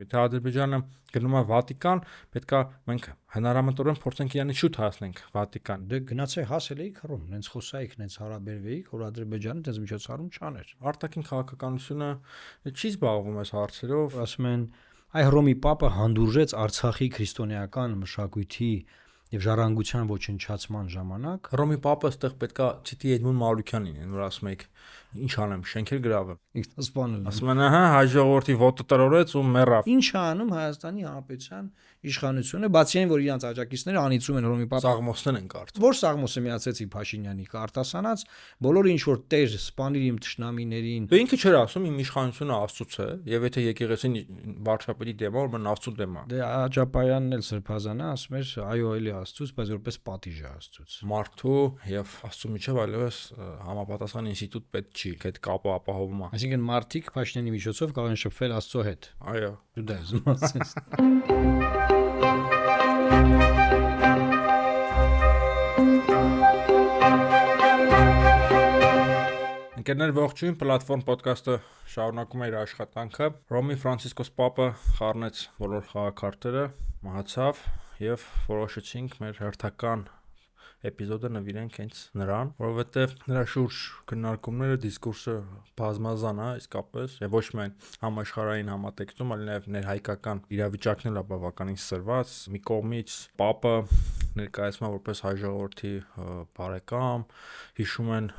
Եթե Ադրբեջանը գնում է Վատիկան, պետքա մենք հնարամտորեն փորձենք իրանի շուտ հասնենք Վատիկան։ Դե գնացե հասել էիք հռոմ, նենց խոսայիք, նենց հարաբերվեիք, որ Ադրբեջանը դες միջոցառում չաներ։ Արտաքին քաղաքականությունը չի զբաղվում այս հարցերով։ Ասում են, այ Հռոմի Պապը հանդուրժեց Արցախի քրիստոնեական մշակույթի եւ ժառանգության ոչնչացման ժամանակ։ Հռոմի Պապը այդտեղ պետքա Ցիտի Էդմոն Մավրիկյանին, որ ասում եք ինչ անեմ, շենքեր գրավեմ։ Ինքնասպանել։ Ասում են, ահա, հայ ժողովրդի ոտը տրորեց ու մեռավ։ Ինչ է անում Հայաստանի Հանրապետության իշխանությունը, բացի այն, որ իրանց աջակիցները անիծում են Հռոմի Պապը։ Սաղմոսներ են կարծում։ Որ Սաղմոսը միացեցի Փաշինյանի արտասանած, բոլորը ինչ որ տեր սպանիր իմ թշնամիներին։ Դե ինքը չէր ասում իմ իշխանությունը Աստծուց է, եւ եթե եկեղեցին վարչապետի դեմ է, որ մեն Աստծու դեմ է։ Դե Աջապայանն էլ սրբազանը ասում էր, այո, էլի Աստծուց, բայց որպես պատիժ է Աստծուց։ Մարդու եւ Աստծու միջև այլևս համապատասխան ինստիտուտ պետք չի, այդ կապը ապահովում է։ Այսինքն մարդիկ Փաշինյանի միջոցով կարող են շփվել Աստծո հետ։ Այո։ Դու դա ասես։ Ընկերներ, ողջույն, պլատֆորմ ոդկասթը շարունակում է իր աշխատանքը։ Հռոմի Ֆրանցիսկոս Պապը խառնեց բոլոր խաղաքարտերը, մահացավ եւ որոշեցինք մեր հերթական էպիզոդը նվիրենք հենց նրան, որովհետեւ նրա շուրջ քննարկումները, դիսկուրսը բազմազան է իսկապես, եւ ոչ միայն համաշխարհային համատեքստում, այլ նաեւ ներհայկական իրավիճակն էլ է բավականին սրված։ Մի կողմից Պապը ներկայացվում է որպես հայ ժողովրդի բարեկամ, հիշում են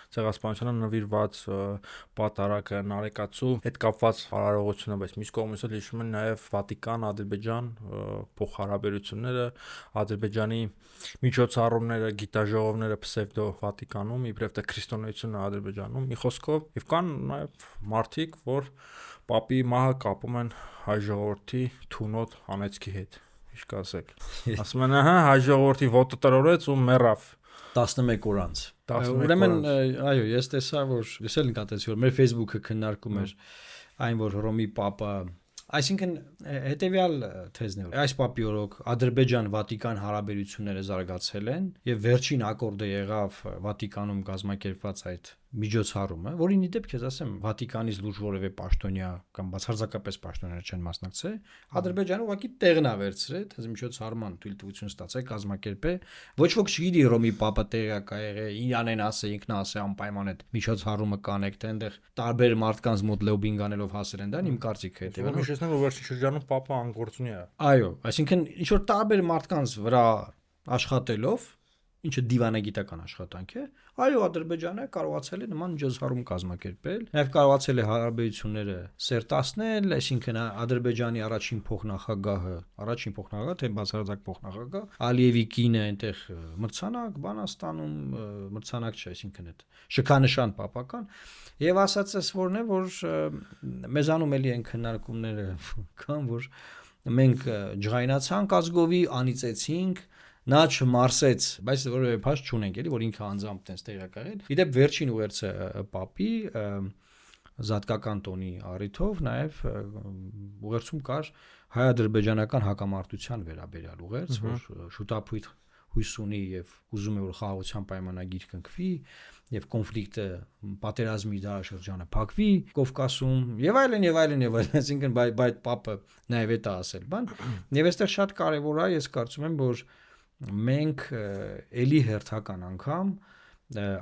ցեղասպանությանը նվիրված պատարագը, Նարեկացու հետ կապված հարարողությունը, բայց մյուս կողմից էլ հիշում են նաև Վատիկան, Ադրբեջան փոխհարաբերությունները, Ադրբեջանի միջոցառումները, գիտաժողովները պսևդո Վատիկանում, իբրև թե քրիստոնեությունը Ադրբեջանում, մի խոսքով, եւ կան նաև մարդիկ, որ Պապի մահը կապում են հայ ժողովրդի թունոտ անեծքի հետ, ինչ կասեք։ Ասում են, ահա, հայ ժողովրդի ոտը տրորեց ու մեռավ 11 օր անց։ Ուրեմն, այո, ես տեսա, որ ես էլ նկատեցի, որ մեր Facebook-ը քննարկում էր այն, որ Հռոմի Պապը, այսինքն հետեւյալ թեզն է, այս Պապի օրոք Ադրբեջան-Վատիկան հարաբերությունները զարգացել են եւ վերջին ակորդը եղավ Վատիկանում կազմակերպված այդ միջոցառումը, որին ի դեպ քեզ ասեմ, Վատիկանից լուրջ որևէ պաշտոնյա կամ բացարձակապես պաշտոնյա չեն մասնակցել, Ադրբեջանը ուղղակի տեղն է վերցրել, թե միջոցառման թույլտվություն ստացել կազմակերպել, ոչ ոք չգիտի Հռոմի Պապը տեղյակ է եղել, իրանեն ասե, ինքն ասե անպայման այդ միջոցառումը կանեք, թե այնտեղ տարբեր մարդկանց մոտ լոբինգ անելով հասել են, դա իմ կարծիքը է, հետեւաբար հիշեցնեմ, որ վերջին շրջանում Պապը անգործունի է։ Այո, այսինքն ինչ որ տարբեր մարդկանց վրա աշխատելով, ինչը դիվանագիտական աշխատանք է, այո, Ադրբեջանը կարողացել է նման միջոցառում կազմակերպել, նաև կարողացել է հարաբերությունները սերտացնել, այսինքն Ադրբեջանի առաջին փոխնախագահը, թե բացարձակ փոխնախագահ, Ալիևի կինը այնտեղ մրցանակ, բանաստանում, մրցանակ չէ, այսինքն այդ շքանշան պապական, եւ ասածս որն է, որ մեզանում էլի են քննարկումները կան, որ մենք ջղայնացանք ազգովի, անիծեցինք, նա չմարսեց, բայց որևէ փաստ չունենք, էլի որ ինքը անձամբ տես տեղյակ եղել։ Իդեպ վերջին ուղերձը Պապի զատկական տոնի առիթով նաև ուղերձում կար հայ-ադրբեջանական հակամարտության վերաբերյալ ուղերձ, որ շուտապույտ հույս ունի եւ ուզում է որ խաղաղության պայմանագիր կնքվի եւ կոնֆլիկտը պատերազմի դարաշրջանը փակվի Կովկասում եւ այլն, այսինքն բայ Պապը նաև է դա ասել, բան։ Եվ այստեղ շատ կարեւոր է, ես կարծում եմ, որ մենք էլի հերթական անգամ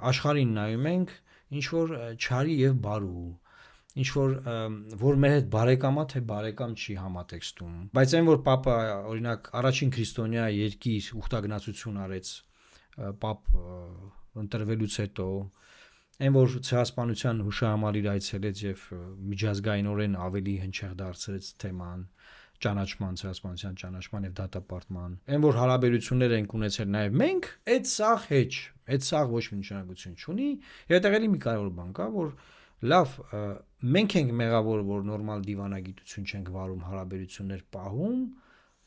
աշխարհին նայում ենք ինչ որ չարի եւ բարու, ինչ որ մեր հետ բարեկամա թե բարեկամ չի համատեքստում, բայց այն որ Պապը օրինակ առաջին քրիստոնյա երկիր ուխտագնացություն արեց Պապ ընտրվելուց հետո, այն որ ցեղասպանության հուշահամալիր այցելեց եւ միջազգայինորեն ավելի հնչեղ դարձրեց թեման ճանաչման, ցեղասպանության ճանաչման եւ դատապարտման, այն որ հարաբերություններ ենք ունեցել նաեւ մենք, այդ սաղ ոչ մի նշանակություն չունի, եւ այդտեղելի մի կարևոր բան կա, որ լավ, մենք ենք մեղավոր, որ նորմալ դիվանագիտություն չենք վարում, հարաբերություններ պահում,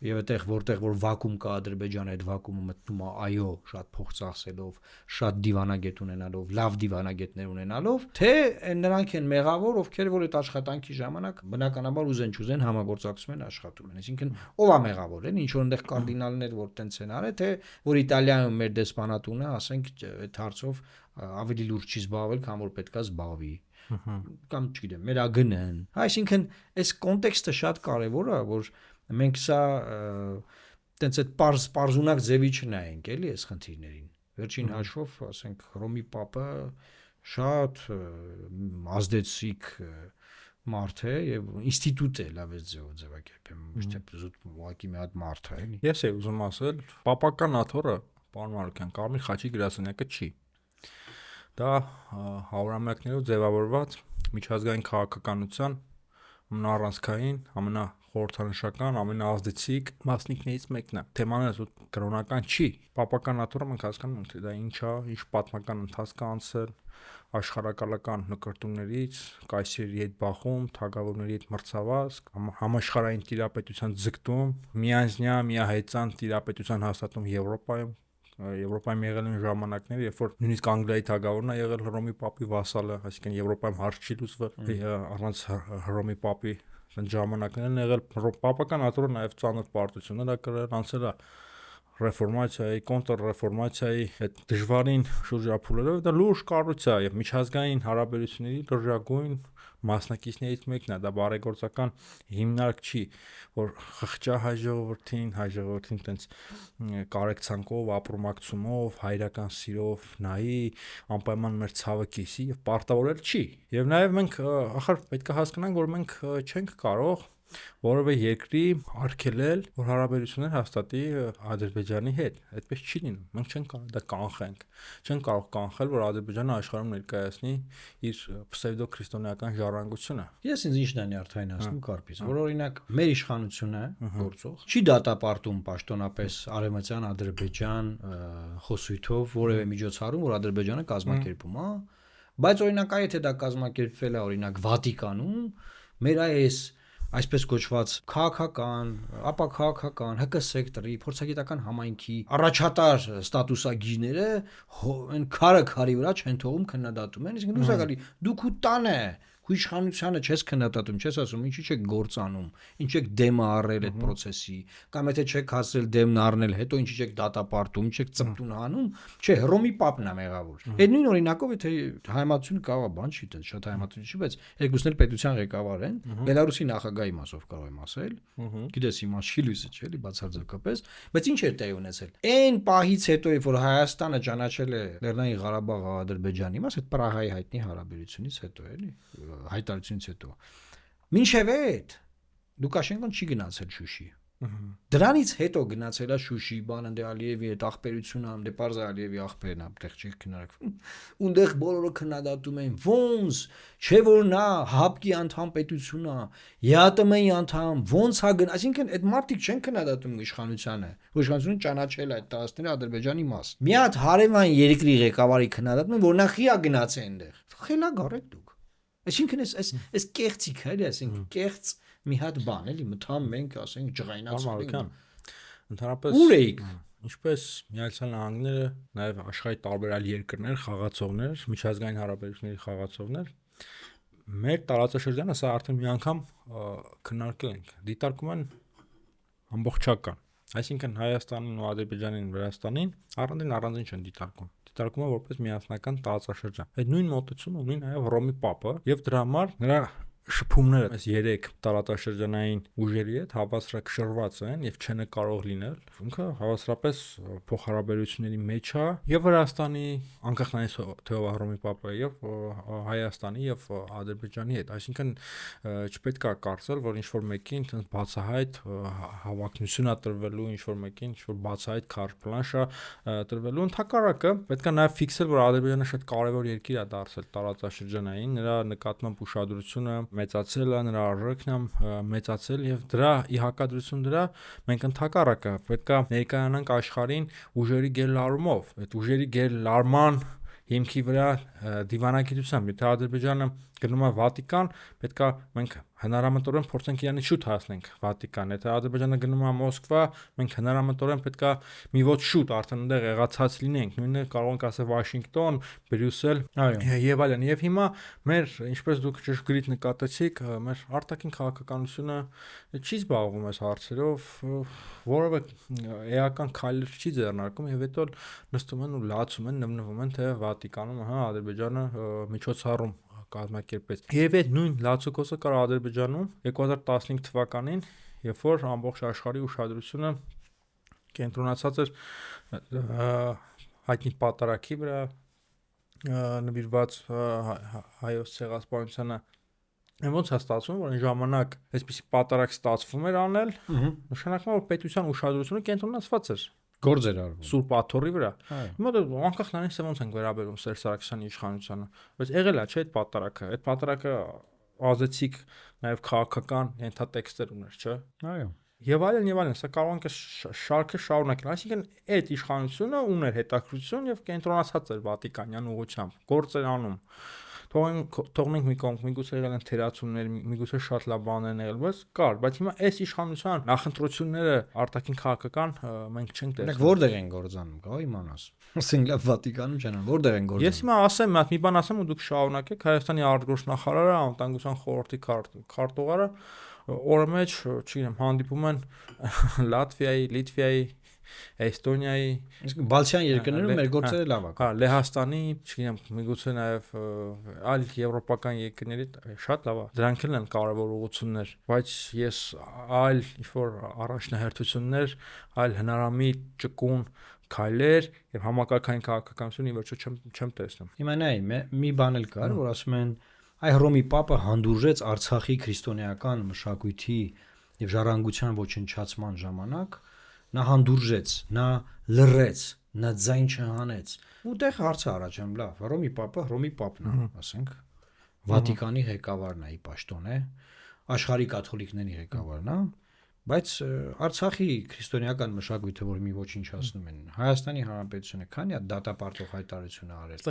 եւ այդտեղ որտեղ որ վակուում կա Ադրբեջանը, այդ վակուումը մտնում է այո, շատ փող ծախսելով, շատ դիվանագետ ունենալով, լավ դիվանագետներ ունենալով, թե նրանք են մեղավոր, ովքեր որ այդ աշխատանքի ժամանակ բնականաբար ուզեն համագործակցում են աշխատում են, այսինքն ով է մեղավոր են, ինչ որ այնտեղ կարդինալներ որ տենց են արել, թե որ Իտալիայում մեր դեսպանատունը, ասենք, այդ հարցով ավելի լուրջ չի զբաղվել, քան որ պետքա զբաղվի։ կամ չգիտեմ, մեր ագնն։ Այսինքն այս կոնտեքստը շատ կարևոր է, որ մենք սա տենց այդ պարզունակ ձևի չնայենք, էլի այս խնդիրներին։ Վերջին հաշվով, ասենք, Հռոմի Պապը շատ ազդեցիկ մարդ է եւ ինստիտուտ է, լավ է ձևակերպեմ, ոչ թե զուտ ուղղակի մի հատ մարդ է, էլի։ Ես եի ուզում ասել, պապական աթոռը, պարոն Մարուկյան, Կարմիր խաչի գրասենյակը չի։ Դա հարյուրամյակներով ձևավորված միջազգային քաղաքականության ամենաառանցքային, ամենախորհրդանշական, ամենաազդեցիկ մասնիկներից մեկն է։ Թեման է կրոնական չի։ Պապական աթոռը մենք հասկանում ենք, թե դա ինչ է, ինչ պատմական ընթացք է անցել, աշխարհակալական նկարտումներից, կայսերի հետ բախում, թագավորների հետ մրցավազք, համաշխարհային տիրապետության ձգտում, միանձնյա, միահեծան տիրապետության հաստատում Եվրոպայում Եվրոպայում եղել են ժամանակներ, երբ որ նույնիսկ Անգլիայի թագավորն է եղել Հռոմի Պապի վասալը, այսինքն Եվրոպայում հարց չի լուծվել առանց Հռոմի Պապի ժամանակներն եղել պապական աթոռը նաև ծանոթ պարտություններ է կրել, անցել է ռեֆորմացիայի, կոնտրռեֆորմացիայի այդ դժվարին շրջափուլերով, դա լուրջ կառույց է եւ միջազգային հարաբերությունների լրջագույն մասնակիցներից մեկն է, դա բարեգործական հիմնարկ չի, որ խղճա հայ ժողովրդին տենց կարեկցանքով, ապրոմակցումով, հայրական սիրով նայի, անպայման մեր ցավը կիսի եւ պարտավորել չի։ Եվ նաեւ մենք ախր պետք է հասկանանք, որ մենք չենք կարող որևէ երկրի արգելել, որ հարաբերություններ հաստատի Ադրբեջանի հետ։ Այդպես չի լինում։ Մենք չենք կարող դա կանխենք։ Չենք կարող կանխել, որ Ադրբեջանը աշխարհում ներկայացնի իր պսևդո-քրիստոնեական ժառանգությունը։ Ես ինձ ինչն եմ յարդայնացնում Կարպից, որ օրինակ մեր իշխանությունը գործող չի դատապարտում պաշտոնապես արևմտյան Ադրբեջան խոսույթով որևէ միջոցառում, որ Ադրբեջանը կազմակերպում, հա, բայց օրինակ եթե դա կազմակերպվել է օրինակ Վատիկանում, մեր այս այսպես կոչված քաղաքական, ապա քաղաքական ՀԿ սեկտորի, փորձագիտական համայնքի առաջատար ստատուսագիրները այն քարի վրա չեն թողում քննադատում են, իսկ դուսակալի դուք ու տանը իշխանությանը չես քննադատում, չես ասում ինչի՞ չեք գործանում, ինչ եք դեմը առել այդ process-ի, կամ եթե չեք հասրել դեմն առնել, հետո ինչի՞ չեք դատապարտում, չեք ծպտուն անում, չէ, Հռոմի Պապն է մեղավոր։ Այդ նույն օրինակով եթե հայմատությունը կարող է բան չի, դա շատ հայմատություն չի, բայց երկուսն էլ պետության ղեկավար են, Բելարուսի նախագահի մասով կարող եմ ասել, գիտես հիմա չի լույսը չէ, էլի բացարձակապես, բայց ինչ էր տեղի ունեցել։ Այն պահից հետո, երբ որ Հայաստանը ճանաչել է Լեռնային Ղարաբաղը Ադրբեջանի մաս, այդ Պրահայի հայտնի հարաբերությունից հետո, էլի հայտարարությունից հետո մինչև այդ Լուկաշենկոն չի գնացել Շուշի դրանից հետո գնացել է Շուշի բանը դե Ալիևի այդ ախպերությունը դե Պարզա Ալիևի ախպերն այդտեղ չի քննարկվում ունդեղ բոլորը քննադատում են ոնց չէ որ նա ՀԱՊԿ-ի անդամ պետություն է ԵԱՏՄ-ի անդամ ոնց է գն այսինքն այդ մարդիկ չեն քննադատում իշխանությանը որ իշխանությունը ճանաչել է այդ տարածքները Ադրբեջանի մաս մի հատ հարևան երկրի ղեկավարի քննադատում են որ նա խիա գնացել այնտեղ խելա գարեք դուք այսինքն այս կեղծիք էլի այսինքն կեղծ մի հատ բան էլի մտամ մենք ասենք ջղայնացել ընդհանրապես ուր էիք ինչպես Միացյալ Նահանգները նաև աշխարհի տարբեր այլ երկրներ խաղացողներ միջազգային հարաբերությունների խաղացողներ մեր տարածաշրջանը սա արդեն մի անգամ քննարկել ենք դիտարկում են ամբողջական այսինքն Հայաստանին ու Ադրբեջանին Վրաստանին առանձին չեն դիտարկում դիտարկում է որպես միասնական տարածաշրջան այդ նույն մոտեցումը ունի նաև Հռոմի Պապը եւ դրա համար նրա շփումները այս 3 տարածաշրջանային ուժերի հետ հավասարակշռված են եւ չեն կարող լինել ինքը հավասարապես փոխհարաբերությունների մեջ է եւ Վրաստանի անկախ նայած թե Հռոմի Պապը եւ Հայաստանի եւ Ադրբեջանի հետ այսինքն չպետք է կարծել որ ինչ որ մեկին բացահայտ հավակնություն է տրվելու ինչ որ մեկին ինչ որ բացահայտ քարտ-պլանշ է տրվելու ընդհակառակը պետք է նաեւ ֆիքսել որ Ադրբեջանը շատ կարեւոր երկիր է դարձել տարածաշրջանային նրա նկատմամբ ուշադրությունը մեծացել է նրա առարկն է մեծացել եւ դրա ի հակադրություն դրա մենք ընդհակառակը պետքա ներկայանանք աշխարհին ուժերի գերլարումով այդ ուժերի գերլարման հիմքի վրա դիվանագիտությամբ եթե Ադրբեջանը գնում է Վատիկան պետքա մենք հնարամտորեն փորձենք իրանից շուտ հասնենք Վատիկան եթե Ադրբեջանը գնում է Մոսկվա մենք հնարամտորեն պետքա մի ոց շուտ արդեն այնտեղ եղացած լինենք նույնը կարող ենք ասել Վաշինգտոն Բրյուսել եւ այլն եւ հիմա մեր ինչպես դուք ճշգրիտ նկատեցիք մեր արտաքին քաղաքականությունը չի զբաղվում այս հարցերով որովը էական քայլեր չի ձեռնարկում եւ հետո նստում են ու լացում են նվնվում են թե Վատիկանում հա Ադրբեջանը միջոցառում կազմակերպեց։ Եվ այդ նույն Լացուկոսը կար Ադրբեջանում 2015 թվականին, երբ որ ամբողջ աշխարհի ուշադրությունը կենտրոնացած էր հայտնի պատարագի վրա, նվիրված հայոց ցեղասպանությանը։ Ոնց է ստացվում, որ այն ժամանակ այսպիսի պատարագ ստացվում էր անել, նշանակում է, որ պետության ուշադրությունը կենտրոնացված էր գործեր արվում Սուրբ Աթոռի վրա։ Հիմա դե անկախ նրանից թե ոնց ենք վերաբերում Սերժ Սարգսյանի իշխանությանը, բայց եղել է չէ այդ պատարագը։ Այդ պատարագը ազեցիկ նաև քաղաքական ենթատեքստեր ուներ, չէ։ Այո։ Եվ այլն, սա կարող ենք շարքը շարունակել։ Այսինքն այդ իշխանությունը ուներ հետաքրքրություն եւ կենտրոնացած էր Վատիկանյան ուղղությամբ, գործեր անում։ Թողնենք մի կողմ, միգուցե եղել են թերացումներ, միգուցե շատ լավ բաներ եղել, բայց կար, բայց հիմա այս իշխանության նախընտրությունները արտաքին քաղաքական մենք չենք տեսնում։ Որտեղ են գործանում, կա իմանաս։ Ասենք լավ Վատիկանում չեն, որտեղ են գործանում։ Ես հիմա ասեմ, մի բան ասեմ ու դուք շարունակեք, Հայաստանի արտգործնախարարը, անվտանգության խորհրդի քարտուղարը օրը մեջ, չգիտեմ, հանդիպում են Լատվիայի, Լիտվայի, Էստոնիայի, իսկ բալթյան երկրներում մեր գործերը լավ է։ Հա, Լեհաստանի, չգիտեմ, միգուցե նաև այլ եվրոպական երկրների շատ լավ է։ Դրանք են կարևոր ուղղություններ, բայց ես այլ ինչ-որ առաջնահերթություններ, այլ հնարամիտ ճկուն քայլեր եւ համակարգային քաղաքականություն ի վերջո չեմ տեսնում։ Հիմա նայ, մի բան էլ կար, որ ասում են այ Հռոմի Պապը հանդուրժեց Արցախի քրիստոնեական մշակույթի եւ ժառանգության ոչնչացման ժամանակ, նա հանդուրժեց, նա լռեց, նա ձայն չհանեց։ Ուտեղ հարցը առաջեմ, լավ, Հռոմի Պապն է, ասենք, Վատիկանի ղեկավարն է, ի պաշտոն է, աշխարհի կաթոլիկների ղեկավարն է, բայց Արցախի քրիստոնեական մշակույթը, որ մի ոչնչացնում են, Հայաստանի Հանրապետությունը քանի է դատապարտող հայտարարություն արել։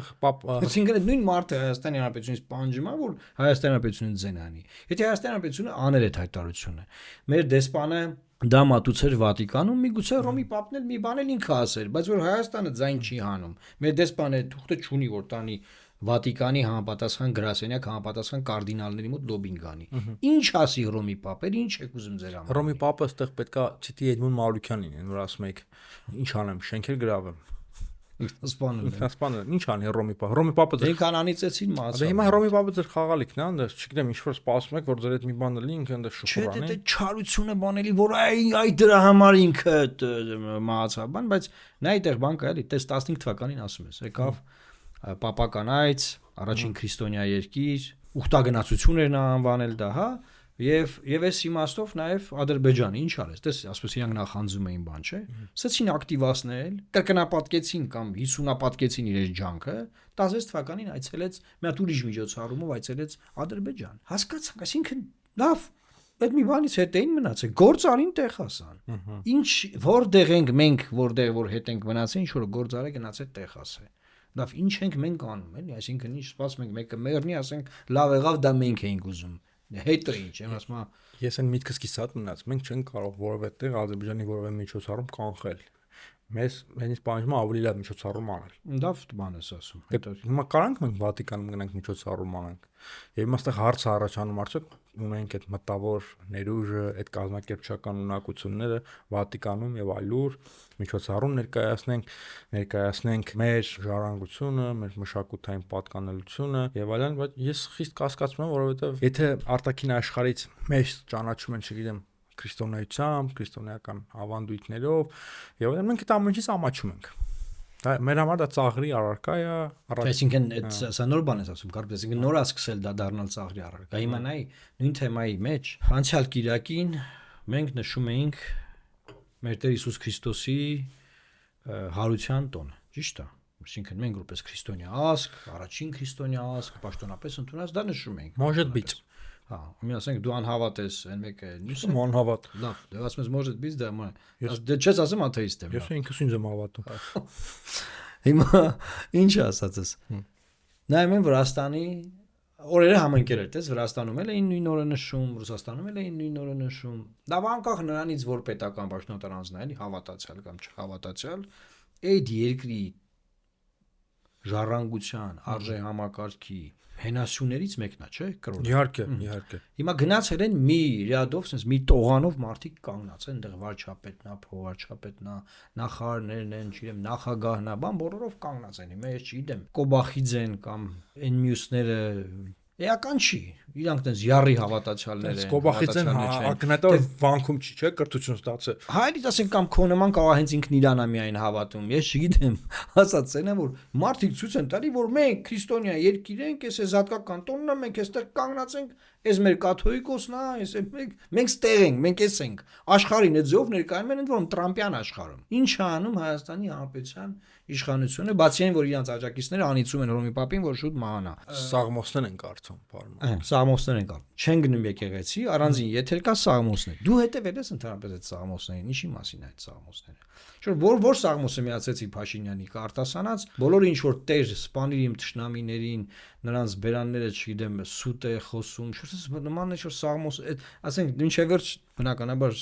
Այսինքն նույն մարդը Հայաստանի Հանրապետությունից պահանջում է, որ Հայաստանի Հանրապետությունը ձեն անի։ Եթե Հայաստանի Հանրապետությունը աներ այդ հայտարարությունը, մեր դեսպանը դա մատուցեր Վատիկանում, միգուցե Հռոմի Պապն էլ մի բան էլ ինքը ասեր, բայց որ Հայաստանը ձայն չի հանում։ Մեր դեսպանը թուղթը չունի, որ տանի Վատիկանի համապատասխան գրասենյակ համապատասխան կարդինալների մոտ լոբինգ անի։ Ինչ ասի Հռոմի Պապեր, ինչ եք ուզում ձեր համար։ Հռոմի Պապը այդտեղ պետքա ցիտի Էդմոն Մարուկյանին, որ ասում եք, ինչ անեմ, շենքեր գրավեմ։ Ինքնասպանել, ինչ անի Հռոմի Պապը։ Հռոմի Պապը դե կանանիցեցին մահացավ։ Դե հիմա Հռոմի Պապը ձեր խաղալիքն է, այնտեղ, չգիտեմ, ինչ որ սպասում եք, որ ձեր այդ մի բանը լինի, ինքը այնտեղ շուխուրանի։ Չէ, դե չարությունը բանելի, որ այ դրա համար ինքը մահացավ, բայց նա այդտեղ բան կա էլի, տես 15 թվականին ասում ես, եկավ Պապական այց, առաջին քրիստոնյա երկիր, ուխտագնացություն էր նա անվանել դա, հա, եւ այս իմաստով նաեւ Ադրբեջանը ինչ արեց, տես, ասես իրանք նախանձում էին բան, չէ։ Սկսեցին ակտիվացնել, կրկնապատկեցին կամ 50-ապատկեցին իրենց ջանքը, 16 թվականին այցելեց մի հատ ուրիշ միջոցառումով այցելեց Ադրբեջան։ Հասկացանք, այսինքն լավ այդ մի բանից հետ էին մնացել, գործ արին տեղ հասան։ Ինչ որտեղ ենք մենք, որտեղ որ հետ ենք մնացել, ինչ որ գործ արել գնացել տեղ հասե։ Լավ, ինչ ենք մենք անում, էլի, այսինքն ինչ սպասում ենք մեկը մեռնի, ասենք լավ եղավ, դա մենք էինք ուզում։ Հետո ինչ, եմ ասում, ես այն միտքս կիսատ մնաց, մենք չենք կարող որևէ տեղ Ադրբեջանի որևէ միջոցառում կանխել։ Մեզ ինձ պահանջում է ավելի լավ միջոցառում անել։ Լավ բան ես ասում։ Հետո հիմա կարանք մենք Վատիկանում գնանք միջոցառում անենք։ Եվ հիմա այստեղ հարցը առաջանում արդյոք ունենք այդ մտավոր ներուժը, այդ կազմակերպչական ունակությունները Վատիկանում եւ այլուր միջոցառում ներկայացնենք մեր ժառանգությունը, մեր մշակութային պատկանելությունը եւ այլն, բայց ես խիստ կասկածում եմ, որովհետեւ եթե արտաքին աշխարհից մեզ ճանաչում են, չգիտեմ, քրիստոնեությամբ, քրիստոնեական ավանդույթներով եւ այլն, մենք այդ ամենից ամաչում ենք։ Դա մեր համար դա ծաղրի առարկա է, այսինքն սա նոր բան ես ասում, կարծես այսինքն նոր է սկսել դա դառնալ ծաղրի առարկա։ Հիմա նայ նույն թեմայի մեջ անցյալ կիրակին մենք նշում էինք մեր Տեր Հիսուս Քրիստոսի հարության տոնը, ճիշտ է։ Այսինքն մենք որպես քրիստոնյա ազգ, առաջին քրիստոնյա ազգ, պաշտոնապես ընդունած դա նշում ենք։ Может быть։ Հա, ու ասենք դու անհավատ ես, այն մեկը մյուսը անհավատ։ Լավ, դե ասում ես может быть, դե չես ասում աթեիստ եմ։ Ես ինքս ինձ եմ հավատում։ Հիմա ինչ ասածս։ Նայում եմ Վրաստանի օրերը համընկել էր, տես Վրաստանում էլ էին նույն օրը նշում, Ռուսաստանում էլ էին նույն օրը նշում։ Դա անկախ նրանից որ պետական պաշտոնատար անձն է, էլի հավատացյալ կամ չհավատացյալ, այդ երկրի ժառանգության, արժե համակարգի հենասյուներից մեկն է, չէ՞, կրոն։ Իհարկե։ Հիմա գնացել են մի ռյադով, sense մի տողանով մարդիկ կանգնած են, այնտեղ վարչապետն է, փոխվարչապետն է, նախարարներն են, չգիտեմ, նախագահն է, բան բոլորով կանգնած են։ Հիմա ես չգիտեմ, Կոբախիձեն կամ այն մյուսները Էական չի։ Իրանք տես յարի հավատացյալներ են։ Սկոբախիցեն ակնհայտը վանքում չի, չէ, կրթություն ստացել։ Հայրից ասենք կամ քո նման կարող հենց ինքն իրան է միայն հավատում։ Ես չգիտեմ, ասած ցենա որ մարդիկ ցույց են տալի, որ մենք քրիստոնյա երկիր ենք, էս է զատկական տոնն է, մենք էստեղ կանգնած ենք, էս մեր կաթողիկոսն է, էս մենք ստեղ ենք, մենք էս ենք։ Աշխարհին այդ զով ներկայանում են ընդ Տրամպյան աշխարհում։ Ինչ է անում Հայաստանի Հանրապետության իշխանությունը, բացի այն որ իրանց աջակիցները անիծում են Հռոմի Պապին, որ շուտ մահանա։ Սաղմոսներ են կարծում, բառը։ Սաղմոսներ են կա։ Չեն գնում եկեղեցի, առանձին եթեր կա սաղմոսներ։ Դու հետևել ես ընդհանրապես այդ սաղմոսներին, ինչի մասին է այդ սաղմոսները։ Որ սաղմոսը միացեցի Փաշինյանի կարտասանած, բոլորը ինչ որ տեր սպանիր իմ թշնամիներին, նրանց բերանները, չգիտեմ, սուտ է խոսում, շուտ նման է որ սաղմոս, ասենք մինչև վերջ բնականաբար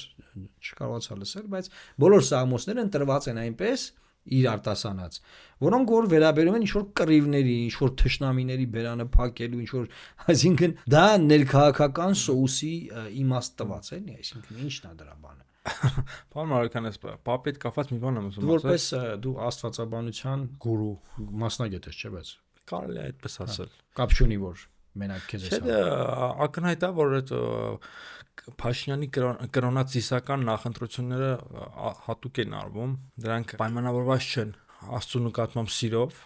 չկարողացա լսել, բայց բոլոր սաղմոսները ընտրված են այնպես իր արտասանած, որոնք որ վերաբերում են ինչ-որ կռիվների, ինչ-որ թշնամիների բերանը փակելու, ինչ-որ, այսինքն դա ներքաղաքական սոուսի իմաստ տված էլի, այսինքն ի՞նչն է դրա բանը։ Պարոն Մարուկյան, ես պապի հետ կապված մի բան եմ ուզում ասել։ Որպես դու աստվածաբանության գուրու մասնագետ ես, չէ՞ բայց կարելի է այդպես ասել։ Կապ չունի որ մենակ քեզ ես։ Չէ, ակնհայտ է որ այդ Փաշինյանի կրոնած իսական նախընտրությունները հատուկ են արվում, դրանք պայմանավորված չեն Աստծո նկատմամբ սիրով,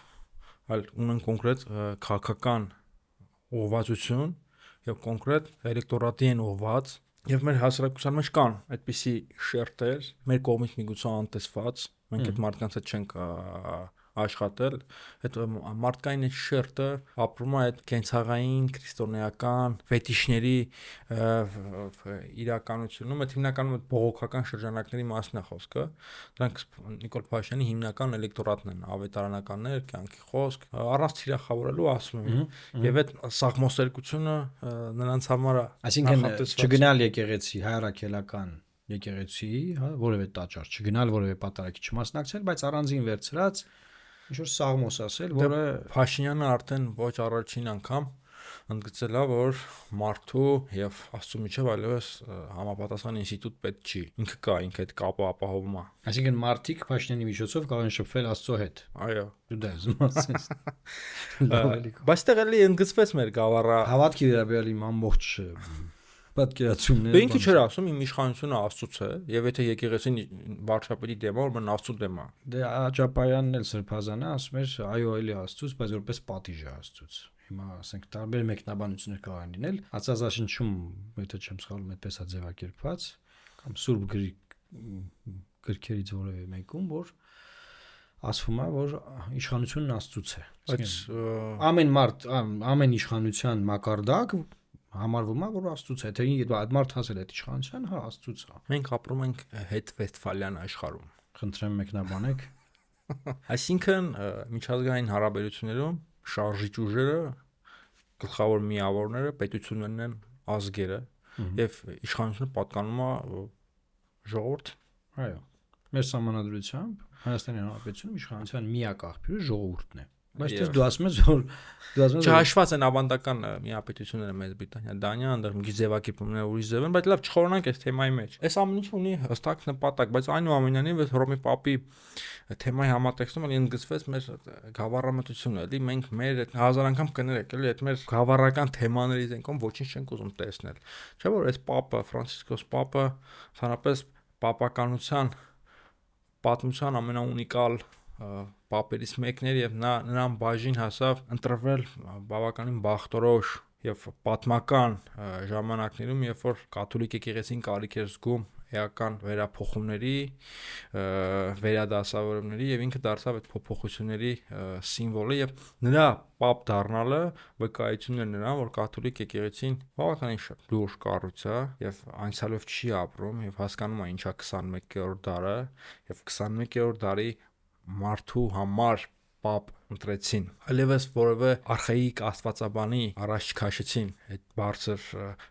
այլ ունեն կոնկրետ քաղաքական ուղղվածություն եւ կոնկրետ էլեկտորատի են ուղղված եւ մեր հասարակության մեջ կան այդպիսի շերտեր, մեր կողմից միգուցե անտեսված, մենք այդ մարդկանց հետ չենք աշխատել, այդ մարդկային այդ շերտը ապրում է այդ կենցաղային քրիստոնեական ֆետիշների իրականությունում, այդ հիմնականում այդ բողոքական շրջանակների մասն է խոսքը, դրանք Նիկոլ Փաշինյանի հիմնական էլեկտորատն են, ավետարանականներ, կյանքի խոսք, առանց թիրախավորելու ասում եմ, եւ այդ սաղմոսերկությունը նրանց համար է, այսինքն չգնալ եկեղեցի, հայրաքելական եկեղեցի, հա, որևէ տաճար, չգնալ որևէ պատարագի չմասնակցել, բայց առանձին վերցրած ինչ որ սաղմոս ասել, որը Փաշինյանը արդեն ոչ առաջին անգամ ընդգծել է, որ մարդու եւ Աստծո միջև այլևս համապատասխան ինստիտուտ պետք չի։ Ինքը կա, ինքը այդ կապը ապահովում է։ Այսինքն մարդիկ Փաշինյանի միջոցով կարող են շփվել Աստծո հետ։ Այո։ Դու դա ասես։ Բայց տեղ էլի ընդգծվեց մեր գավառա հավատքի վերաբերյալ իմ ամբողջ պատկերացումները։ Ինքը չէր ասում իմ իշխանությունը Աստծուց է, եւ եթե եկեղեցին վարչապետի դեմ է, որ մեն Աստծո դեմ է։ Դե Աջապայանն էլ Սրբազանը ասում էր, այո, էլի Աստծուց, բայց որպես պատիժ է Աստծուց։ Հիմա ասենք տարբեր մեկնաբանություններ կարող են լինել, Աստվածաշնչում, եթե չեմ սխալվում, այդպես է ձևակերպված, կամ Սուրբ գրքերից որևէ մեկում, որ ասվում է, որ իշխանությունն Աստծուց է։ Բայց ամեն մարդ, ամեն իշխանության մակարդակ համարվում է, որ Աստծուց է, թե այդ մարդ հասել է այդ իշխանության, հա, Աստծուց է։ Մենք ապրում ենք հետ Վեստֆալյան աշխարհում։ Խնդրեմ մեկնաբանեք։ Այսինքն միջազգային հարաբերություններում շարժիչ ուժերը, գլխավոր միավորները պետություններն են, ազգերը, եւ իշխանությունը պատկանում է ժողովուրդ։ Այո։ Մեր սահմանադրությամբ Հայաստանի Հանրապետությունում իշխանության միակ աղբյուրը ժողովուրդն է։ Բայց դու ասում ես, որ չհաշված են ավանդական միապետությունները Մեծ Բրիտանիա, Դանիա, այնտեղ մի քիչ ձևակերպումները ուրիշ ձև են, բայց լավ չխորանանք այս թեմայի մեջ։ Այս ամեն ինչը ունի հստակ նպատակ, բայց այնուամենայնիվ Հռոմի Պապի թեմայի համատեքստում էլ ընդգծվեց մեր գավառամտությունը, էլի մենք մեր հազար անգամ կներեք, էլի այդ մեր գավառական թեմաներից ենք, ոչինչ չենք ուզում տեսնել։ Չէ՞ որ այս Պապը, Ֆրանցիսկոս Պապը, ընդհանրապես պապականության պատմության ամենաունիկալ պապերից մեկն էր եւ նրան բաժին հասավ ընտրվել բավականին բախտորոշ եւ պատմական ժամանակներում, երբ որ կաթոլիկ եկեղեցին կարիք էր զգում էական վերափոխումների, վերադասավորումների եւ ինքը դարձավ այդ փոփոխությունների սիմվոլը եւ նրա պապ դառնալը վկայություն է նրան, որ կաթոլիկ եկեղեցին բավականին շատ լուրջ կառույց է եւ անցյալով չի ապրում եւ հասկանում է ինչա 21-րդ դարը եւ 21-րդ դարի մարդու համար պապ ընտրեցին։ Այլևս որևէ արխայիկ աստվածաբանի առաջ չքաշեցին այդ բարձր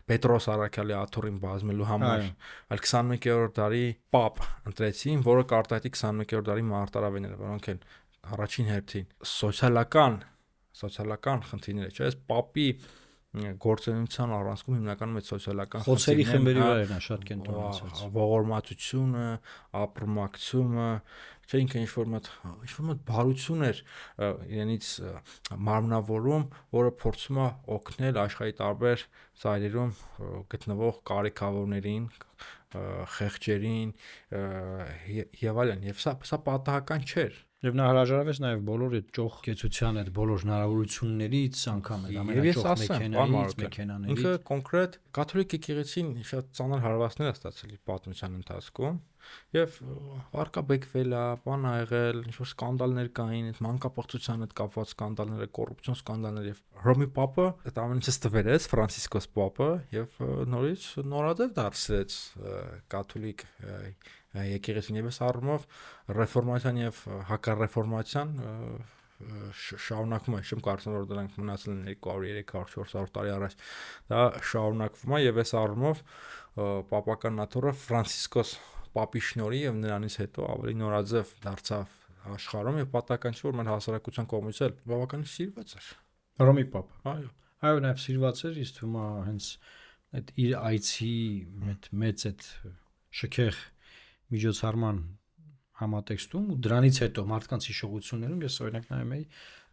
Պետրոս Արաքյալի աթոռին բազմելու համար, այլ 21-րդ դարի պապ ընտրեցին, որը կարտահայտի 21-րդ դարի մարտարավերները, որոնք են առաջին հերթին սոցիալական խնդիրները, չէ՞, այս պապի գործունեության առանցքում հիմնականում այդ սոցիալական խոցերի խմբերի վրա է շատ կենտրոնացած, ողորմածությունը, ապրմակցումը, չէ ինքը ինչ-որ մոտ բարություն էր իրենից մարմնավորում, որը փորձում է օգնել աշխարհի տարբեր ծայրերում գտնվող կարիքավորներին, խեղճերին եւ այլն, եւ սա պատահական չէր։ Եվ նա հրաժարվեց նաև բոլոր այդ ճոխ կեցության այդ բոլոր հնարավորություններից անգամ էլ ամենաճոխ մեքենաներից։ Ինքը կոնկրետ կաթոլիկ եկեղեցին շատ ծանր հարվածներ է ստացել իր պատմության ընթացքում եւ արկաբեկվել է, բան ա եղել, ինչ-որ սկանդալներ կային, այդ մանկապղծության հետ կապված սկանդալները, կոռուպցիոն սկանդալներ եւ Հռոմի Պապը այդ ամենից ստվերեց Ֆրանցիսկոս Պապը եւ նորից նորաձև դարձրեց կաթոլիկ եկեղեցին եւ այս առումով ռեֆորմացիան եւ հակառեֆորմացիան շարունակվում է, չեմ կարծում որ դրանք մնացել են 200, 300, 400 տարի առաջ, դա շարունակվում է եւ այս առումով պապական նաթորը Ֆրանցիսկոս Պապի շնորհիվ եւ նրանից հետո ավելի նորաձև դարձավ աշխարհում եւ պատահական չէ որ մեր հասարակության կողմից էլ բավականին սիրված էր Հռոմի Պապը։ Այո, նաեւ սիրված էր, իսկ թվում է հենց այդ իր այցի մեծ այդ շքեղ միջոցառման համատեքստում ու դրանից հետո մարդկանց հիշողություններում ես օրինակ նայում էի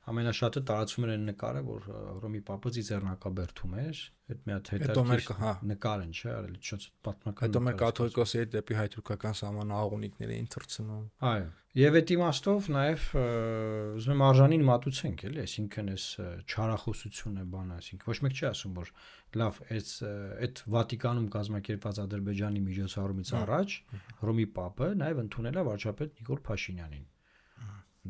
ամենաշատը տարածում էր այն նկարը, որ Հռոմի Պապը Ծիծեռնակաբերդում էր, այդ մի հատ հետաքրքիր նկար են, չէ՞, արել շատ պատմական։ Հետո մեր կաթողիկոսի հետ դեպի հայ-թուրքական սահմանը աղունիկներ էին թռցնում։ Այո։ Եվ այդ իմաստով նաև ուզում եմ արժանին մատուցենք, էլի, այսինքն այս չարախոսությունը բանը, այսինքն ոչ մեկ չի ասում, որ լավ, այդ Վատիկանում կազմակերպված Ադրբեջանի միջոցառումից առաջ Հռոմի Պապը նաև ընդունել է վարչապետ Նիկոլ Փաշինյանին։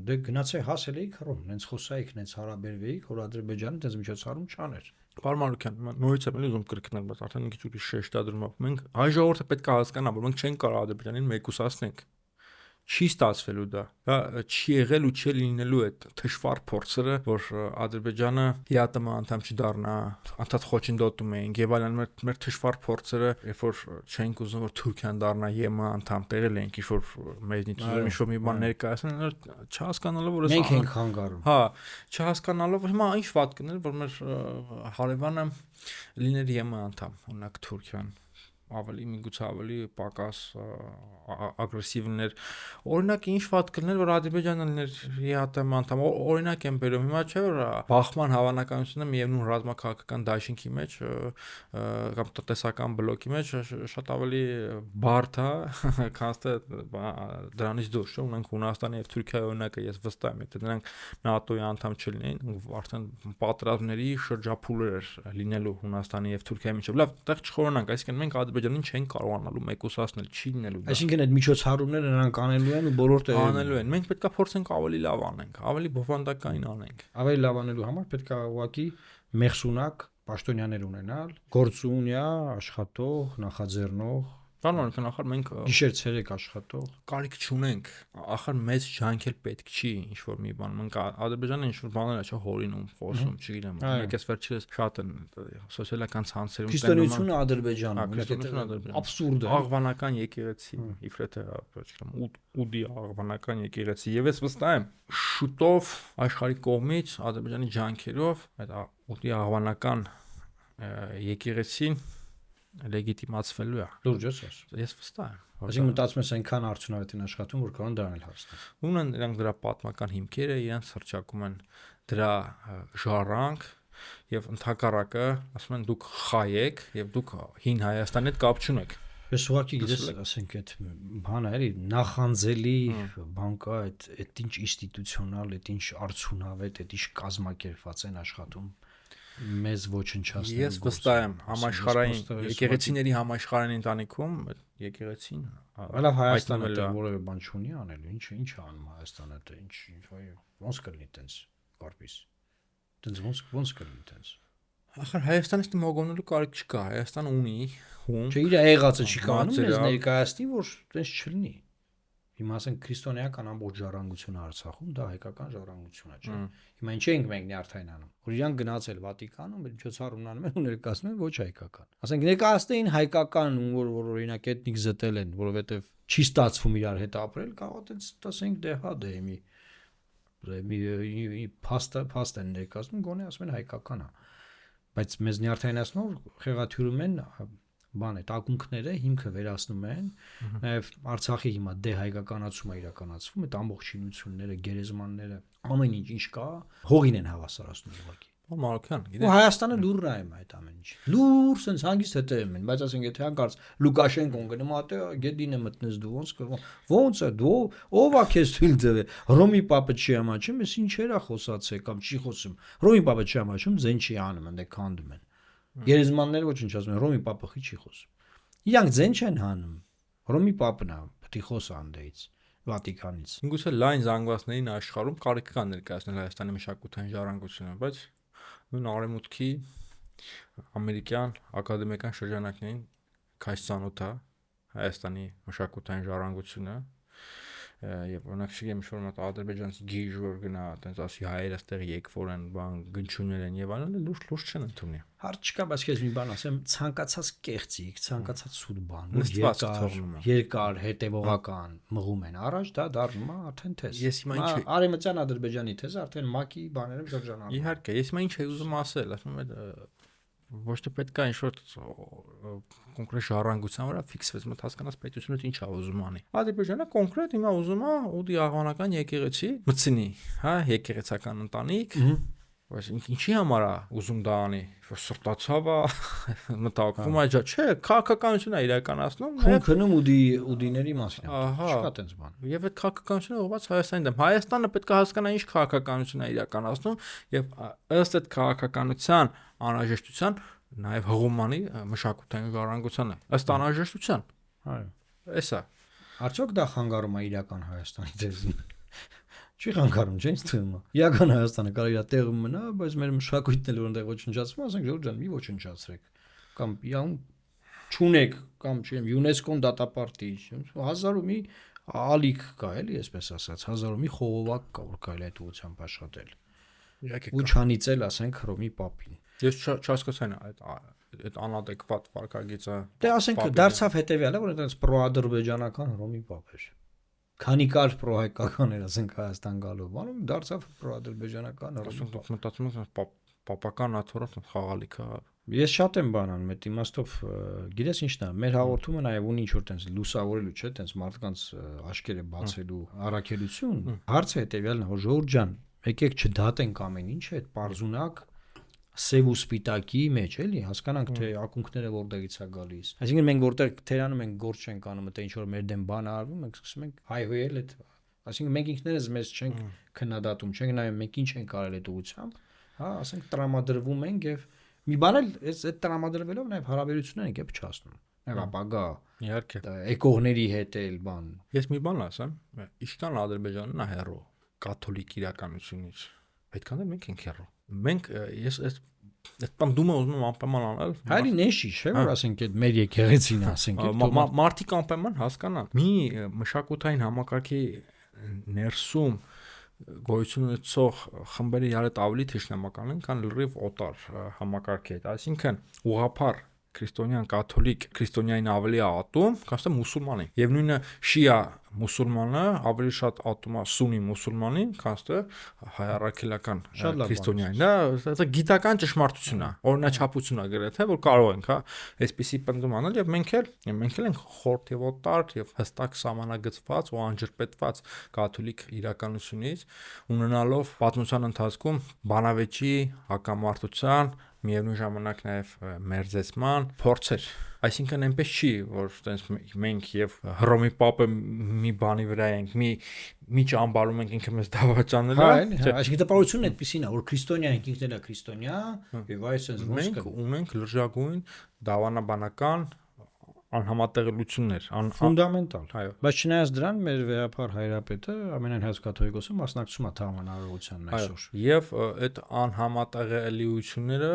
Դե գնացե հասել էիք Հռոմ, նենց խոսայիք, նենց հարաբերվեիք, որ Ադրբեջանը դες միջոցառում չաներ։ Պարոն Մարուկյան, նորից եմ ուզում կրկնել, բայց արդեն մի քիչ ուրիշ շեշտադրումով մենք հայ ժողովուրդը պետք է հասկանա, որ մենք չենք կարող Ադրբեջանին մեկուսացնենք։ Չի ստացվելու դա չի եղել ու չի լինելու այդ թշվառ փորձերը, որ Ադրբեջանը ԵԱՏՄ անդամ չդառնա, անդադ խոչընդոտում էին եւ այլն մեր թշվառ փորձերը, երբ որ չենք ուզում որ Թուրքիան դառնա ԵՄ անդամ, տեղել ենք ինչ-որ մեզնից ուզում ինչ-որ մի բան ներկայացնել, չհասկանալով որ մենք ենք հանգարում։ Հա, չհասկանալով հիմա ինչ վատ կներ, որ մեր հարևանը լիներ ԵՄ անդամ, օրինակ Թուրքիան ավելի միգուցե ավելի պակաս ագրեսիվներ օրինակ ինչ վատ կլներ որ Ադրբեջանը լիներ ԵԱՏՄ անդամ օրինակ եմ բերում հիմա չէ որ բախման հավանականությունը միևնույն ռազմաքաղաքական դաշինքի մեջ կամ տնտեսական բլոկի մեջ շատ ավելի բարդ է քան թե դրանից դուրս չէ ունենք Հունաստանի եւ Թուրքիայի օրինակը ես վստահ եմ եթե նրանք ՆԱՏՕ-ի անդամ չլինեին արդեն պատերազմների շրջափուլեր լինելու Հունաստանի եւ Թուրքիայի միջեւ լավ տեղ չխորանանք այսինքն մենք Ադրբեջանին չեն կարողանալու մեկուսացնել, չի լինելու դա։ Այսինքն այդ միջոցառումները նրանք անելու են ու բոլոր տեղերում անելու են։ Մենք պետքա փորձենք ավելի լավ անենք, ավելի բովանդակային անենք։ Ավելի լավ անելու համար պետքա ուղղակի մեղսունակ պաշտոնյաներ ունենալ, գործունյա, աշխատող, նախաձեռնող Բանոն նախար մենք գիշեր ցերեկ աշխատող կարիք չունենք, ախր մեծ ջանք էլ պետք չի ինչ որ մի բան։ Մենք Ադրբեջանը ինչ որ բաներ է չէ հորինում, խոսում, չգիտեմ։ Մենք այս վերջերս շատ են սոցիալական ցանցերում քրիստոնեությունը Ադրբեջանում, աբսուրդ է։ Աղվանական եկեղեցի, իֆրեթը, չգիտեմ, ուդի աղվանական եկեղեցի։ Եվ ես վստահ եմ, շուտով աշխարհի կողմից Ադրբեջանի ջանքերով այդ ուդի աղվանական եկեղեցին լեգիտիմացվելու է։ Լուրջ ես ասում։ Ես վստահ եմ։ Այսինքն մտածում ես այնքան արդյունավետ են աշխատում, որ կարող են դրան էլ հասնել։ Ունեն նրանք դրա պատմական հիմքերը, իրենց հրճակում են դրա ժառանգ եւ ընդհակառակը ասում են դուք խայ եք եւ դուք հին Հայաստանի հետ կապ չունեք։ Ես ուղղակի գիտես, ասենք այդ բանը էլի նախանձելի բան կա, այդ ինչ ինստիտուցիոնալ, այդ ինչ արդյունավետ, այդ ինչ կազմակերպված են աշխատում մեզ ոչնչացնել։ Ես վստահ եմ համաշխարհային եկեղեցիների համաշխարհային ընտանիքում եկեղեցին լավ Հայաստանը դեռ որևէ բան չունի անելու, ինչ անում Հայաստանը, դե ինչ ոնց կլինի տենց կարպիս։ Տենց ոնց կլինի տենց։ Ախր Հայաստանից մոգոնելու կարիք չկա, Հայաստանը ունի հում։ Չէ, իր եղածը չի կանում, ես ներկայացնի, որ տենց չլինի։ Հիմա ասենք քրիստոնեական ամբողջ ժառանգությունը Արցախում դա հայկական ժառանգություն է, չէ՞։ Հիմա ինչ ենք մենք ներթայնանում, որ իրանք գնացել Վատիկանում, այդ միջոցառումն անում են ու ներկայացնում են ոչ հայկական։ Ասենք ներկայացնեին հայկական, որ օրինակ էթնիկ զտել են, որովհետև չի ստացվում իրար հետ ապրել, կարող է տենց ասենք դե հա դե մի փաստ են ներկայացնում, գոնե ասում են հայկական է։ բայց մեզ նյարդայնացնող խեղաթյուրում են բան է ակունքները հիմքը վերացնում են նաև Արցախի հիմա դեհայկականացումը իրականացվում այդ ամբողջությունները գերեզմանները ամեն ինչ կա հողին են հավասարացնում ուղղակի Մարոկյան ու Հայաստանը լուրն է այդ ամեն ինչ լուր sense հանգիստ հետևում են բայց ասենք եթե հանկարծ Լուկաշենկոն գնում ատե գեդինը մտնես դու ոնց է դու ով է քեզ թույլ տվել Ռոմի պապը չի ամաչում ես ինչեր է խոսացել կամ չի խոսում Ռոմի պապը չի ամաչում ձեն չի անում ընդ քանդում են Գերեզմանները ոչինչ ասում են Ռոմի պապը չի խոսում իրանք ձեն չեն հանում Ռոմի պապն է պետք է խոսա անդեից Վատիկանից Գուցե լայն զանգվածներին աշխարհում կարիք կա ներկայացնել Հայաստանի մշակութային ժառանգությունը բայց նույն արևմուտքի ամերիկյան ակադեմիական շրջանակներին քայլ ցանոթ է Հայաստանի մշակութային ժառանգությունը եւ օրինակ շիգեմ ինչ-որ մոտ ադրբեջանցի գիժ որ գնա այտենց ասի հայերը այստեղ եկվոր են բան գնչուներ են եւ այլն լուրջ չեն ընդունի հարց չկա բայց ես մի բան ասեմ ցանկացած կեղծիք ցանկացած սուտ բան երկար հետևողական մղում են առաջ դա դառնում է արդեն թեզ ես հիմա ինչ արեմտյան ադրբեջանի թեզ արդեն մակի բաները շրջանառում իհարկե ես հիմա ինչ եմ ուզում ասել ասում եմ ոչ թե պետք է ինչ-որ կոնկրետ ժառանգության վրա ֆիքսվեց մոտ հասկանաս պետությունը ինչ է ուզում անի Ադրբեջանը կոնկրետ հիմա ուզում է ուդի աղվանական եկեղեցի մտցնի հա եկեղեցական ընտանիք բայց ինչի համար է ուզում դա անի որ սրտացավ է մտակվում է չէ քաղաքականություն է իրականացնում քնում ուդիների մասին չկա տենց բան եւ այդ քաղաքականությունը ուղղված Հայաստանի դեմ Հայաստանը պետք է հասկանա ինչ քաղաքականություն է իրականացնում եւ ըստ այդ քաղաքականության անհրաժեշտության նաեւ հղումանի մշակութային ժառանգությանը ըստ անհրաժեշտության այո էսա արդյոք դա խանգարում է իրական Հայաստանի դերին Չի խանգարում, չէ՞ ինձ թվում է։ Իրական Հայաստանը կարող է տեղում մնա, բայց մեր մշակույթն էլ որտեղ ոչնչացվում, ասենք Ժորժ ջան, մի ոչնչացրեք։ Կամ իան չունեք, կամ չեմ ՅՈՒՆԵՍԿՕ-ն դատապարտի, 1000 ու մի ալիք կա, էլի, այսպես ասած, 1000 ու մի խողովակ կա, որ կարելի է ուղղությամբ աշխատել։ Ու չանիծել, ասենք, Հռոմի պապին։ Ես չհասկացա այդ անադեկվատ վարկագիծը։ Դե ասենք դարձավ հետեւյալը, որ այդպես պրոադրբեջանական Հռոմի պապ էր։ Քանի կար պրոհայկական էր, ասենք Հայաստան գալով, բանում դարձավ պրոադրբեջանական Հռոմի պապ։ Մտածում եմ պապական աթորով խաղալիքա։ Ես շատ եմ բանան մեծ իմաստով, գիտես ինչն է, մեր հաղորդումը նաև ունի ինչ-որ տենց լուսավորելու, չէ, տենց մարդկանց աշկերը բացելու առաքելություն։ Հարցը հետեւյալն է, որ Ժորժ ջան, եկեք չդատենք ամեն ինչը, այդ պարզունակ սև ու սպիտակի մեջ էլի հասկանանք թե ակունքները որտեղից է գալիս այսինքն մենք որտեղ թերանում ենք գործ չենք անում դա ինչ որ մեր դեմ բան արվում մենք սկսում ենք հայհոյել այդ այսինքն մենք ինքներս մեզ չենք քննադատում չենք նայում մենք ինչ ենք արել այդ ուղությամբ հա ասենք տրամադրվում ենք եւ մի բան էլ այդ տրամադրվելով նաեւ հարաբերություններ ենք փչացնում նաեւ ապագա իհարկե էկողների հետ էլ բան ես մի բան ասեմ իշքան Ադրբեջանն է հեռու կաթոլիկ իրականությունից այդքան էլ մենք ենք հեռու մենք ես այդ բան դու ուզում եմ անպայման անել հայրի նեշի չէ որ ասենք այդ մեր եկեղեցին ասենք մարդիկ անպայման հասկանան մի մշակութային համակարգի ներսում գոյություն ունեցող խմբերի yarդ ավելի թշնամական են քան լրիվ օտար համակարգի հետ այսինքն ուղղափառ քրիստոնյան կաթոլիկ քրիստոնյային ավելի ատում քան թե մուսուլմանին եւ նույնը շիա մուսուլմանը ավելի շատ ատում է սունի մուսուլմանին քան թե հայ առաքելական քրիստոնյային դա գիտական ճշմարտություն է օրինաչափություն է գրեթե որ կարող ենք հա այսպիսի պնդում անել եւ մենք էլ ենք խորտ եւ օտար եւ հստակ սահմանագծված ու անջրպետված կաթոլիկ իրականությունից ունենալով պատմության ընթացքում բանավեճի հակամարտության միևնույն ժամանակ նաև մերձեցման փորձեր այսինքն այնպես չի որ տենց մենք եւ Հռոմի պապը մի բանի վրա ենք մի ճամբարում ենք ինքը մեզ դավաճանել այսինքն տպավորությունն այդպեսին է որ քրիստոնյա ենք ինքն էլ է քրիստոնյա եւ այսպես մենք ունենք լրջագույն դավանաբանական անհամատեղելություններ ֆունդամենտալ այո բայց չնայած դրան մեր վեհապար հայրապետը ամենայն հայոց կաթողիկոսը մասնակցում է թամանարարությանն այսօր եւ այդ անհամատեղելիությունները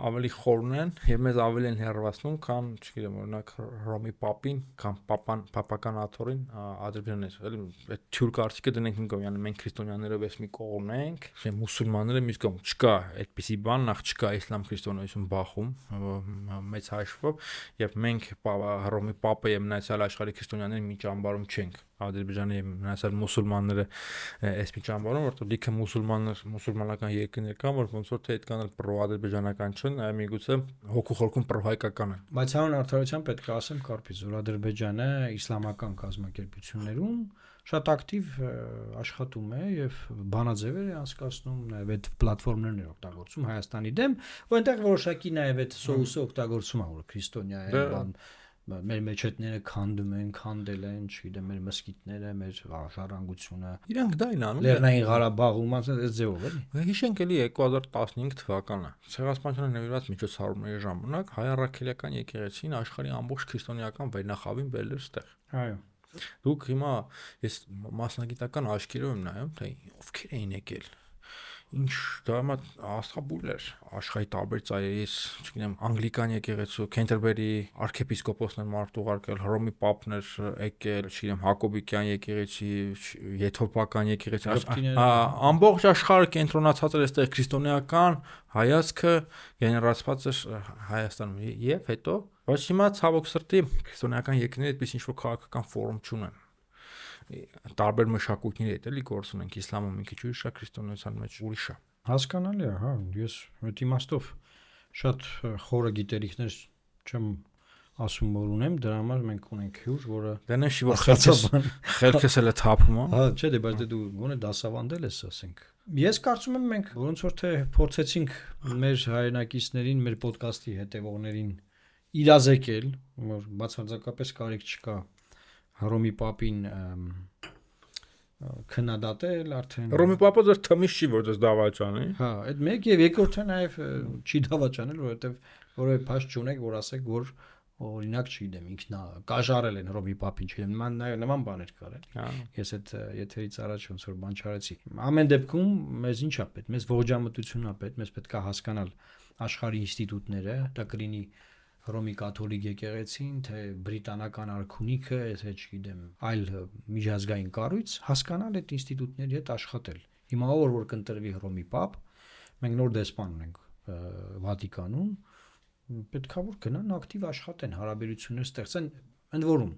ավելի խորն են եւ մեզ ավելի են հեռացնում քան չգիտեմ օրինակ Հռոմի պապին կամ պապական աթորին Ադրբեջանից այդ թյուր կարծիքը դնենք մի կողմ մենք քրիստոնյաները պես մի կողմ ենք եւ մուսուլմանները մի կողմ չկա այդպիսի բան նախ չկա իսլամ քրիստոնեություն բախում մեծ հաշվով եւ մենք Հռոմի պապը եւ մնացյալ աշխարհի քրիստոնյաները մի ճամբարում չենք Ադրբեջանի մնացած մուսուլմանները էսպի ճամբարում, որտեղ լիքը մուսուլմանական երկրներ կան, որ ոնց որ թե այդքան էլ պրո-ադրբեջանական չեն, այլ միգուցե հոգու խորքում պրո-հայկական են։ Բայց հանուն արդարության պետք է ասեմ Կարպից, որ Ադրբեջանը իսլամական կազմակերպություններում շատ ակտիվ աշխատում է եւ բանաձևեր է անցկացնում, նաեւ այդ պլատֆորմներն է օգտագործում Հայաստանի դեմ, որ այնտեղ որոշակի նաեւ այդ սոուսը օգտագործում է, որ քրիստոնյա է, բան մեր մեջետները քանդում են, քանդել են, չգիտեմ, մեր մսկիթները, մեր ժառանգությունը։ Իրանք դա են անում։ Լեռնային Ղարաբաղում այս ձևով էլի։ Հիշենք էլի 2015 թվականը Ցեղասպանության նվիրված միջոցառումների ժամանակ հայ առաքելական եկեղեցին աշխարհի ամբողջ քրիստոնեական վերնախավին բերել ստեղ։ Այո։ Դուք հիմա ես մասնագիտական աչքերով եմ նայում, թե ովքեր էին եկել։ Ինչ դա հիմա աստղաբույլ էր աշխարհի տարբեր ծայրերից, չգիտեմ, անգլիկան եկեղեցու, Քենթերբերի arczepiskopos-ն մարդ ուղարկել, Հռոմի պապներ եկել, չգիտեմ, Հակոբիկյան եկեղեցի, Եթովպական եկեղեցի, ամբողջ աշխարհը կենտրոնացած էր այստեղ քրիստոնեական հայացքը գեներացված էր Հայաստանում եւ հետո ոչ հիմա ցավոք սրտի քրիստոնեական երկրները այդպես ինչ-որ քաղաքական ֆորում չունեն։ Տարբեր մշակույթների հետ էլի գործ ունենք, իսլամը մի քիչ ուրիշ է, քրիստոնեության մեջ ուրիշ է։ Հասկանալի է, հա, ես այդ իմաստով շատ խորը գիտելիքներ չեմ ասում որ ունեմ, դրա համար մենք ունենք հյուր, որը դենեշի որ խելքս էլ է թափում, հա, չէ, դե բայց դու գոնե դասավանդել ես, ասենք։ Ես կարծում եմ մենք ոնց որ թե փորձեցինք մեր հայրենակիցներին, մեր ոդկասթի հետևողներին իրազեկել, որ բացարձակապես կարիք չկա Հռոմի պապին քննադատել արդեն։ Հռոմի պապը ձեր թմիշ չի որ դες դավաճանի։ Հա, այդ մեկ եւ երկրորդը նաեւ չի դավաճանել, որովհետեւ որևէ փաստ չունեք, որ ասեք, որ օրինակ չգիտեմ, ինքնա կաշառել են Հռոմի պապին, չգիտեմ, նման բաներ կար էլ։ Ես այդ եթերից առաջ ոնց որ բան չարեցի։ Ամեն դեպքում մեզ ինչա պետք, մեզ ողջամտությունն է պետք, մեզ պետք է հասկանալ աշխարհի ինստիտուտները, դա կլինի Հռոմի կաթոլիկ եկեղեցին, թե բրիտանական արքունիքը, թե չգիտեմ, այլ միջազգային կառույց, հասկանալ այդ ինստիտուտների հետ աշխատել։ Հիմա որ կընտրվի Հռոմի պապ, մենք նոր դեսպան ունենք Վատիկանում, պետքա որ գնան ակտիվ աշխատեն, հարաբերություններ ստեղծեն, ընդ որում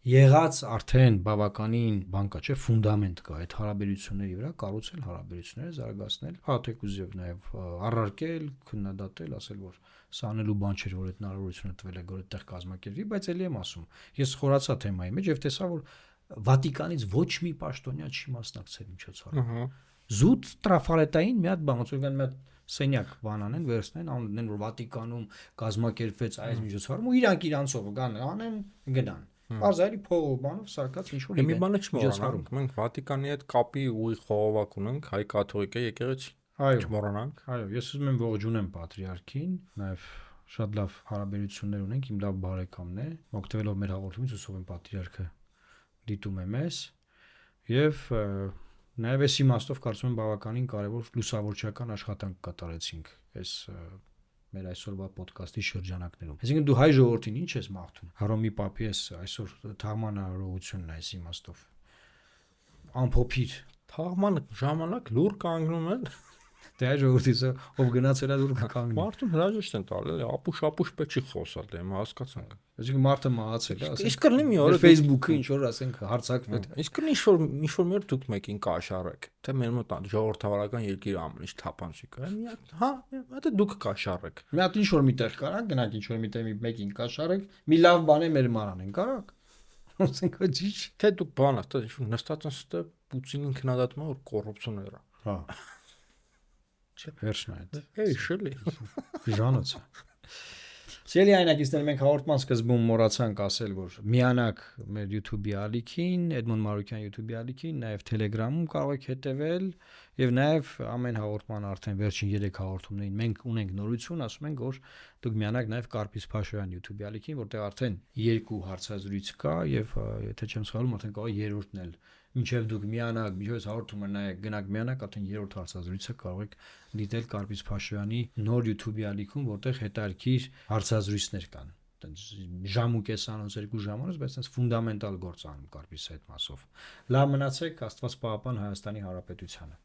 եղած արդեն բավականին բան կա, չէ, ֆունդամենտ կա այդ հարաբերությունների վրա, կառուցել հարաբերությունները, զարգացնել, հատեկուզիվ նաև առարկել, քննադատել, ասել որ սա անելու բան չէր, որ այդ հնարավորությունը տվել է, որ այդտեղ կազմակերպվի, բայց ելի եմ ասում, ես խորացա թեմայի մեջ եւ տեսա որ Վատիկանից ոչ մի պաշտոնյա չի մասնակցել միջոցառմանը։ Զուտ տրաֆալետային մի հատ բան, ոնց որ մի հատ սենյակ բանանեն, վերցնեն, անունեն որ Վատիկանում կազմակերպվեց այս միջոցառումը, ու իրանք իրանցով կան, անեն, գնան։ Բարձրի փողով բանով սարկած ինչ որ մի բանը չմոռանանք, մենք Վատիկանի հետ կապի ուղիղ խողովակ ունենք, հայ կաթողիկե եկեղեցի։ Այո, չմոռանանք։ Այո, ես ուզում եմ ողջունեմ պատրիարքին, նաև շատ լավ հարաբերություններ ունենք, իմ լավ բարեկամն է, օգտվելով մեր հաղորդումից ուսով եմ պատրիարքը դիտում է մեզ եւ նաև էս իմաստով կարծում եմ բավականին կարևոր լուսավորչական աշխատանք կատարեցինք այս մեր այսօրվա ոդկասթի շրջանակներում։ Այսինքն դու հայ ժողովրդին ինչ ես մաղթում։ Հռոմի պապի այսօր թաղմանարարությունն է այս իմաստով։ Ամփոփիր թաղման ժամանակ լուր կանգնում են։ Դե այ ժողովրդից ով գնացել է լուր կանգնում։ Մարդուն հրաժեշտ են տալել, ապուշ պետք չի խոսալ, դե հիմա հասկացանք։ Այսինքն մարդը մահացել է, ասենք։ Իսկ կլինի մի օր Facebook-ը ինչ որ ասենք հարցակվել։ Իսկ կլինի ինչ-որ մի օր դուք մեկին կաշառեք, թե մեր մոտ ժողովրդավարական երկիր ամեն ինչ թափանցիկ է։ Հա, դա դուք կաշառեք։ Մի հատ ինչ-որ միտեղ կարա, գնանք ինչ-որ միտեղ մեկին կաշառեք, մի լավ բան է մեր մանան են կարակ։ Ասենք ոչինչ։ Թե դուք բան ասած ինչ-որ նստած են ստե Պուտինին քննադատում որ կոռուպցիոներ է։ Հա։ Չէ, վերջն է այդ։ Էй, շելի։ Ժանոց։ Սիրելի այնակիցներ, մենք հաղորդման սկզբում մոռացանք ասել, որ միանակ մեր YouTube-ի ալիքին, Էդմոն Մարուկյան YouTube-ի ալիքին, նաև Telegram-ում կարող եք հետևել եւ նաև ամեն հաղորդման արդեն վերջին 3 հաղորդումներին մենք ունենք նորություն, ասում ենք, որ դուք միանակ նաև Կարպիս Փաշոյան YouTube-ի ալիքին, որտեղ արդեն 2 հարցազրույց կա եւ եթե չեմ սխալվում, արդեն կարող է 3-րդն էլ մինչև դուք միանակ, մինչև հաղորդումը նայեք, գնաք միանակ, արդեն 3-րդ հարցազրույցը կարող եք դիտել Կարպիս Փաշոյանի նոր YouTube-ի ալիքում, որտեղ հետաքրքիր հարցազրույցներ կան։ Ժամ ու կեսանոց 2 ժամանոց, բայց այնպես ֆունդամենտալ գործ անում Կարպիսի այդ մասով։ Լավ մնացեք, Աստված պահապան Հայաստանի Հանրապետությանը։